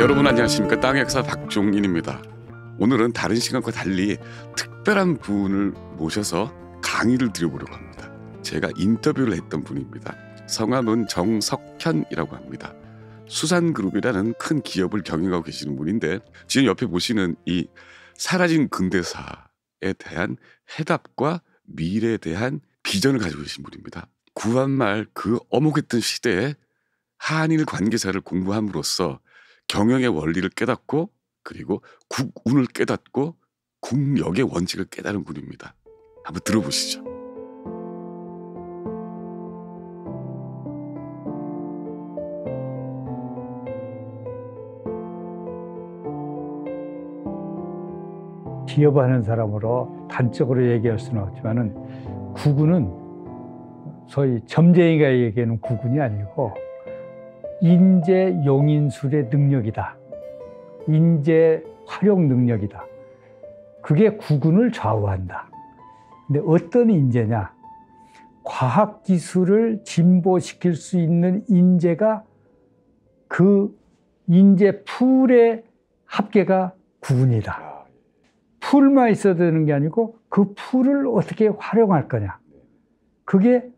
여러분 안녕하십니까? 땅의 역사 박종인입니다. 오늘은 다른 시간과 달리 특별한 분을 모셔서 강의를 드려보려고 합니다. 제가 인터뷰를 했던 분입니다. 성함은 정석현이라고 합니다. 수산그룹이라는 큰 기업을 경영하고 계시는 분인데, 지금 옆에 보시는 이 사라진 근대사에 대한 해답과 미래에 대한 비전을 가지고 계신 분입니다. 구한말 그 어목했던 시대에 한일 관계사를 공부함으로써 경영의 원리를 깨닫고, 그리고 국운을 깨닫고 국력의 원칙을 깨달은 분입니다. 한번 들어보시죠. 기업하는 사람으로 단적으로 얘기할 수는 없지만은 국운은 소위 점쟁이가 얘기하는 국운이 아니고 인재 용인술의 능력이다. 인재 활용 능력이다. 그게 국운을 좌우한다. 근데 어떤 인재냐? 과학기술을 진보시킬 수 있는 인재가 그 인재 풀의 합계가 국운이다. 풀만 있어야 되는 게 아니고 그 풀을 어떻게 활용할 거냐. 그게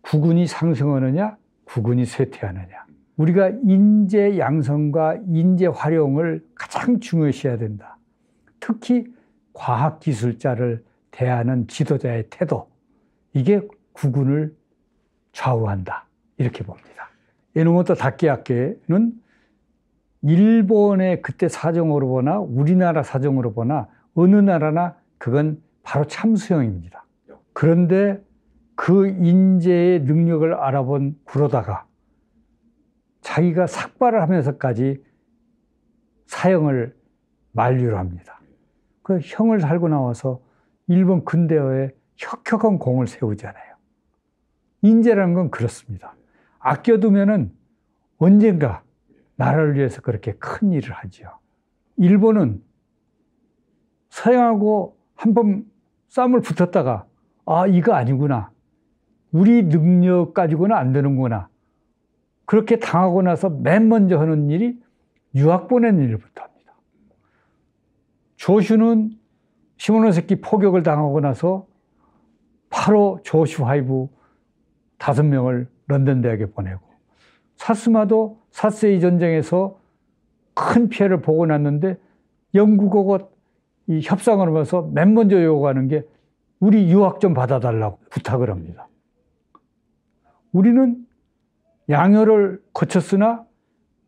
국운이 상승하느냐, 국운이 쇠퇴하느냐. 우리가 인재 양성과 인재 활용을 가장 중요시해야 된다. 특히 과학기술자를 대하는 지도자의 태도, 이게 국운을 좌우한다. 이렇게 봅니다. 에노모토 다케야케는 일본의 그때 사정으로 보나 우리나라 사정으로 보나 어느 나라나 그건 바로 참수형입니다. 그런데 그 인재의 능력을 알아본 구로다가 자기가 삭발을 하면서까지 사형을 만류를 합니다. 그 형을 살고 나와서 일본 근대화에 혁혁한 공을 세우잖아요. 인재라는 건 그렇습니다. 아껴두면은 언젠가 나라를 위해서 그렇게 큰 일을 하죠. 일본은 서양하고 한번 싸움을 붙었다가 이거 아니구나. 우리 능력 가지고는 안 되는구나. 그렇게 당하고 나서 맨 먼저 하는 일이 유학 보내는 일부터 합니다. 조슈는 시모노세키 포격을 당하고 나서 바로 조슈 5 5명을 런던 대학에 보내고, 사스마도 사세이 전쟁에서 큰 피해를 보고 났는데 영국하고 이 협상을 하면서 맨 먼저 요구하는 게 우리 유학 좀 받아달라고 부탁을 합니다. 우리는 양요를 거쳤으나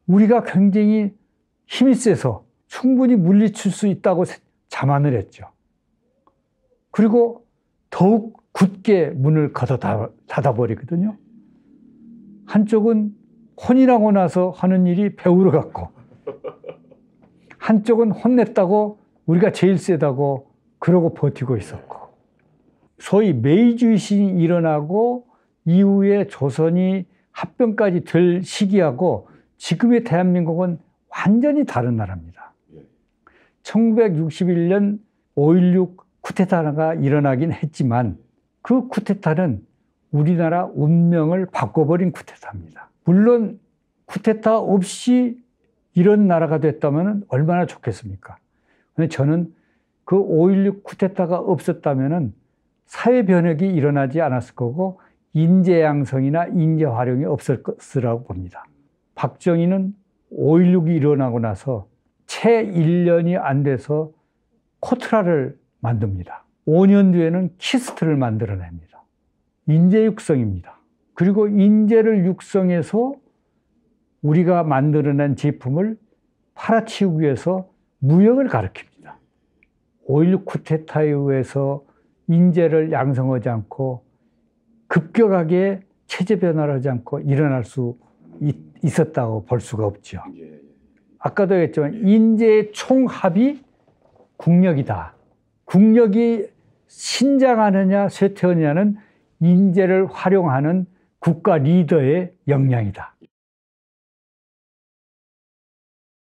우리가 굉장히 힘이 세서 충분히 물리칠 수 있다고 자만을 했죠. 그리고 더욱 굳게 문을 걷어 닫아버리거든요. 한쪽은 혼인하고 나서 하는 일이 배우러 갔고, 한쪽은 혼냈다고 우리가 제일 세다고 그러고 버티고 있었고, 소위 메이지 유신이 일어나고 이후에 조선이 합병까지 될 시기하고 지금의 대한민국은 완전히 다른 나라입니다. 1961년 5.16 쿠데타가 일어나긴 했지만 그 쿠데타는 우리나라 운명을 바꿔버린 쿠데타입니다. 물론 쿠데타 없이 이런 나라가 됐다면 얼마나 좋겠습니까? 근데 저는 그 5.16 쿠데타가 없었다면 사회 변혁이 일어나지 않았을 거고 인재 양성이나 인재 활용이 없을 것이라고 봅니다. 박정희는 5.16이 일어나고 나서 채 1년이 안 돼서 코트라를 만듭니다. 5년 뒤에는 키스트를 만들어냅니다. 인재 육성입니다. 그리고 인재를 육성해서 우리가 만들어낸 제품을 팔아치우기 위해서 무역을 가르칩니다. 5.16 쿠데타에 의해서 인재를 양성하지 않고 급격하게 체제 변화를 하지 않고 일어날 수 있었다고 볼 수가 없죠. 아까도 얘기했지만 인재의 총합이 국력이다. 국력이 신장하느냐 쇠퇴하느냐는 인재를 활용하는 국가 리더의 역량이다.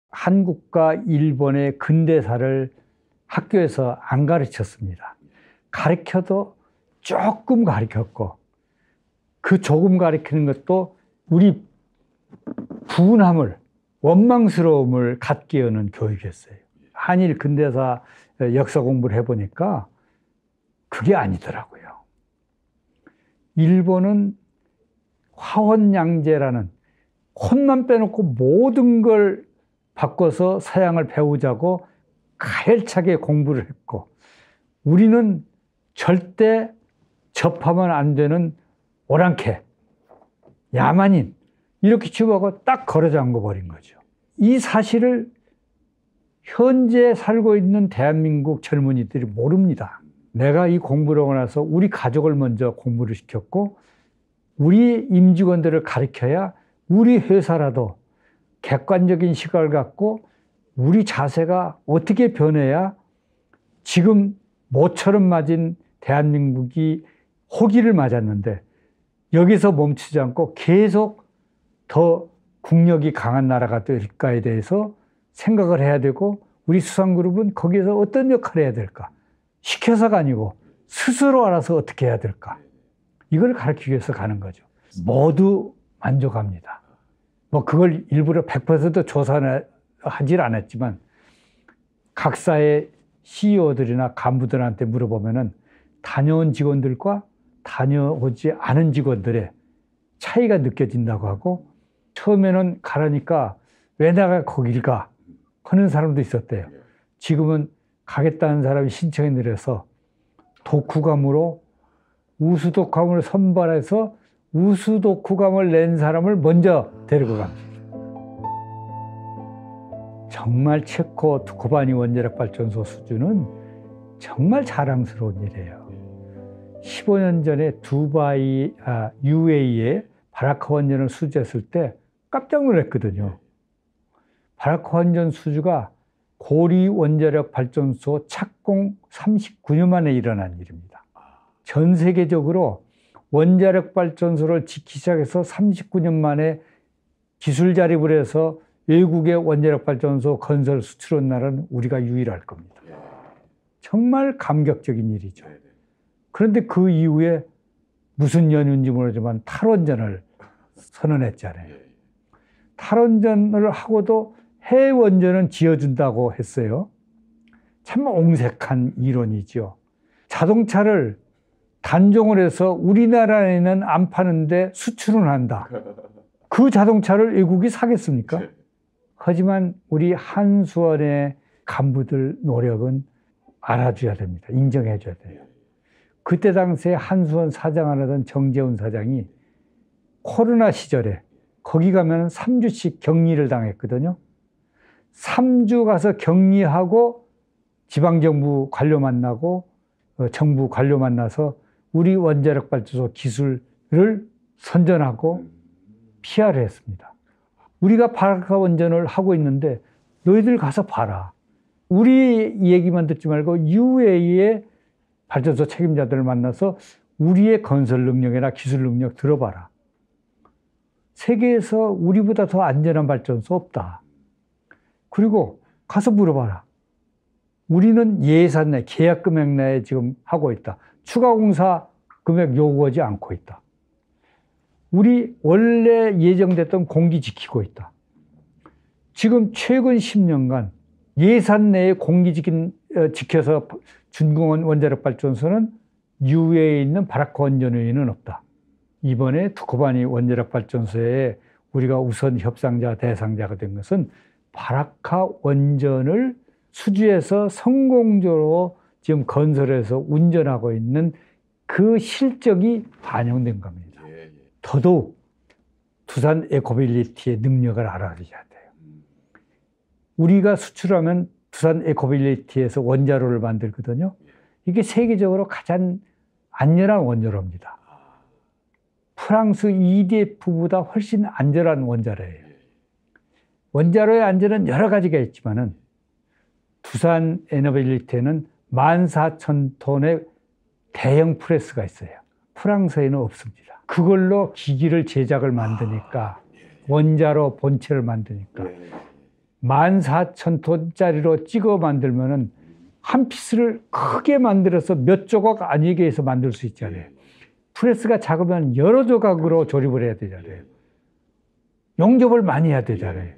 한국과 일본의 근대사를 학교에서 안 가르쳤습니다. 가르쳐도 조금 가르쳤고, 그 조금 가르치는 것도 우리 분함을 원망스러움을 갖게 하는 교육이었어요. 한일 근대사 역사 공부를 해보니까 그게 아니더라고요. 일본은 화원양제라는 혼만 빼놓고 모든 걸 바꿔서 서양을 배우자고 가열차게 공부를 했고, 우리는 절대 접하면 안 되는 오랑캐, 야만인 이렇게 취급하고 딱 걸어 잠궈 버린 거죠. 이 사실을 현재 살고 있는 대한민국 젊은이들이 모릅니다. 내가 이 공부를 하고 나서 우리 가족을 먼저 공부를 시켰고, 우리 임직원들을 가르쳐야 우리 회사라도 객관적인 시각을 갖고 우리 자세가 어떻게 변해야 지금 모처럼 맞은 대한민국이 호기를 맞았는데 여기서 멈추지 않고 계속 더 국력이 강한 나라가 될까에 대해서 생각을 해야 되고, 우리 수산그룹은 거기에서 어떤 역할을 해야 될까? 시켜서가 아니고 스스로 알아서 어떻게 해야 될까? 이걸 가르치기 위해서 가는 거죠. 모두 만족합니다. 뭐 그걸 일부러 100% 조사하질 않았지만 각사의 CEO들이나 간부들한테 물어보면은 다녀온 직원들과 다녀오지 않은 직원들의 차이가 느껴진다고 하고, 처음에는 가라니까 왜 내가 거길 가 하는 사람도 있었대요. 지금은 가겠다는 사람이 신청이 내려서 독후감으로 우수독후감을 선발해서 우수독후감을 낸 사람을 먼저 데리고 갑니다. 정말 체코 두코바니 원자력발전소 수준은 정말 자랑스러운 일이에요. 15년 전에 두바이, UAE에 바라카 원전을 수주했을 때 깜짝 놀랐거든요. 바라카 원전 수주가 고리 원자력 발전소 착공 39년 만에 일어난 일입니다. 전 세계적으로 원자력 발전소를 짓기 시작해서 39년 만에 기술 자립을 해서 외국의 원자력 발전소 건설 수출한 나라는 우리가 유일할 겁니다. 정말 감격적인 일이죠. 그런데 그 이후에 무슨 연유인지 모르지만 탈원전을 선언했잖아요. 탈원전을 하고도 해원전은 지어준다고 했어요. 참 옹색한 이론이죠. 자동차를 단종을 해서 우리나라에는 안 파는데 수출은 한다. 그 자동차를 외국이 사겠습니까? 하지만 우리 한수원의 간부들 노력은 알아줘야 됩니다. 인정해줘야 돼요. 그때 당시에 한수원 사장을 하던 정재훈 사장이 코로나 시절에 거기 가면 3주씩 격리를 당했거든요. 3주 가서 격리하고 지방정부 관료 만나고 정부 관료 만나서 우리 원자력 발전소 기술을 선전하고 PR을 했습니다. 우리가 바라카 원전을 하고 있는데 너희들 가서 봐라. 우리 얘기만 듣지 말고 UAE의 발전소 책임자들을 만나서 우리의 건설 능력이나 기술 능력 들어봐라. 세계에서 우리보다 더 안전한 발전소 없다. 그리고 가서 물어봐라. 우리는 예산 내, 계약 금액 내에 지금 하고 있다. 추가 공사 금액 요구하지 않고 있다. 우리 원래 예정됐던 공기 지키고 있다. 지금 최근 10년간 예산 내에 공기 지켜서 준공한 원자력 발전소는 UAE에 있는 바라카 원전 외에는 없다. 이번에 두코바니 원자력 발전소에 우리가 우선 협상자, 대상자가 된 것은 바라카 원전을 수주해서 성공적으로 지금 건설해서 운전하고 있는 그 실적이 반영된 겁니다. 더더욱 두산 에코빌리티의 능력을 알아줘야 돼요. 우리가 수출하면 두산 에코빌리티에서 원자로를 만들거든요. 이게 세계적으로 가장 안전한 원자로입니다. 프랑스 EDF보다 훨씬 안전한 원자로예요. 원자로의 안전은 여러 가지가 있지만은 두산 에너빌리티에는 14,000톤의 대형 프레스가 있어요. 프랑스에는 없습니다. 그걸로 기기를 제작을 만드니까 원자로 본체를 만드니까 14,000톤짜리로 찍어 만들면은 한 피스를 크게 만들어서 몇 조각 아니게 해서 만들 수 있잖아요. 프레스가 작으면 여러 조각으로 조립을 해야 되잖아요. 용접을 많이 해야 되잖아요.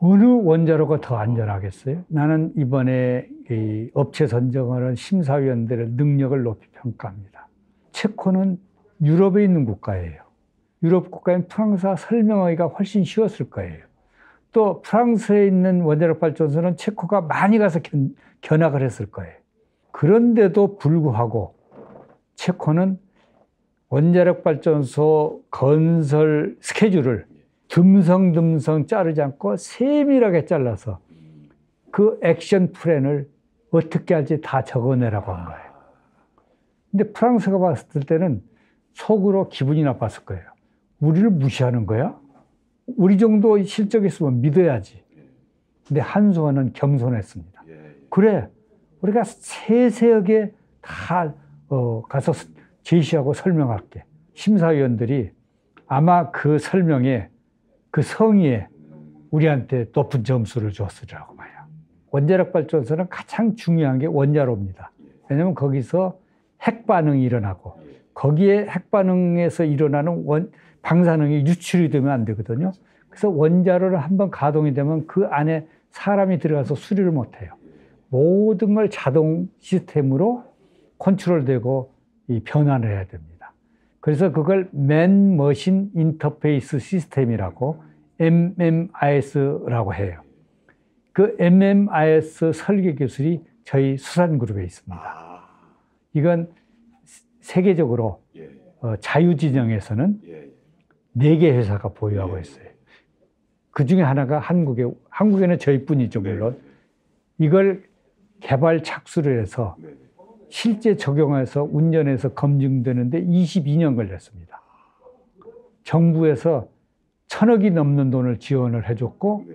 어느 원자로가 더 안전하겠어요? 나는 이번에 이 업체 선정하는 심사위원들의 능력을 높이 평가합니다. 체코는 유럽에 있는 국가예요. 유럽 국가인 프랑스와 설명하기가 훨씬 쉬웠을 거예요. 또 프랑스에 있는 원자력 발전소는 체코가 많이 가서 견학을 했을 거예요. 그런데도 불구하고 체코는 원자력 발전소 건설 스케줄을 듬성듬성 자르지 않고 세밀하게 잘라서 그 액션 플랜을 어떻게 할지 다 적어내라고 한 거예요. 근데 프랑스가 봤을 때는 속으로 기분이 나빴을 거예요. 우리를 무시하는 거야? 우리 정도 실적이 있으면 믿어야지. 근데 한수원은 겸손했습니다. 그래, 우리가 세세하게 다 가서 제시하고 설명할게. 심사위원들이 아마 그 설명에 그 성의에 우리한테 높은 점수를 줬으리라고 봐요. 원자력 발전소는 가장 중요한 게 원자로입니다. 왜냐하면 거기서 핵반응이 일어나고 거기에 핵반응에서 일어나는 방사능이 유출이 되면 안 되거든요. 그래서 원자로를 한번 가동이 되면 그 안에 사람이 들어가서 수리를 못해요. 모든 걸 자동 시스템으로 컨트롤되고 변환을 해야 됩니다. 그래서 그걸 맨 머신 인터페이스 시스템이라고 MMIS라고 해요. 그 MMIS 설계 기술이 저희 수산그룹에 있습니다. 이건 세계적으로 자유진영에서는 4개 회사가 보유하고 있어요. 그 중에 하나가 한국에는 저희뿐이죠, 물론. 이걸 개발 착수를 해서 실제 적용해서 운전해서 검증되는데 22년 걸렸습니다. 정부에서 1,000억이 넘는 돈을 지원을 해줬고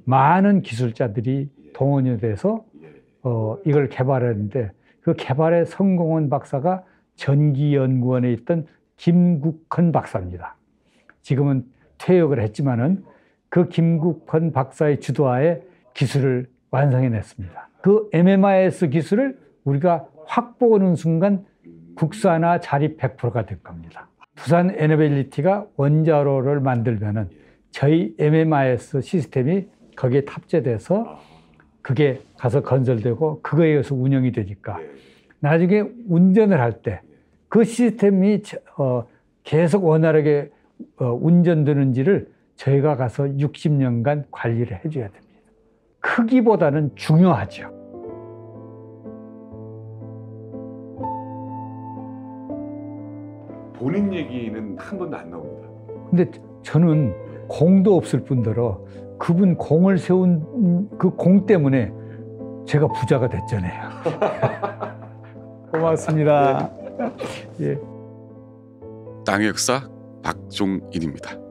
많은 기술자들이 동원이 돼서 이걸 개발했는데 그 개발에 성공한 박사가 전기연구원에 있던 김국헌 박사입니다. 지금은 퇴역을 했지만은 그 김국헌 박사의 주도하에 기술을 완성해냈습니다. 그 MMIS 기술을 우리가 확보하는 순간 국산화 자립 100%가 될 겁니다. 부산 에너빌리티가 원자로를 만들면은 저희 MMIS 시스템이 거기에 탑재돼서 그게 가서 건설되고 그거에 의해서 운영이 되니까 나중에 운전을 할 때 그 시스템이 계속 원활하게 운전되는지를 저희가 가서 60년간 관리를 해줘야 됩니다. 크기보다는 중요하죠. 본인 얘기는 한 번도 안 나옵니다. 근데 저는 공도 없을 뿐더러 그분 공을 세운 그 공 때문에 제가 부자가 됐잖아요. 고맙습니다. 예. 땅의 역사 박종인입니다.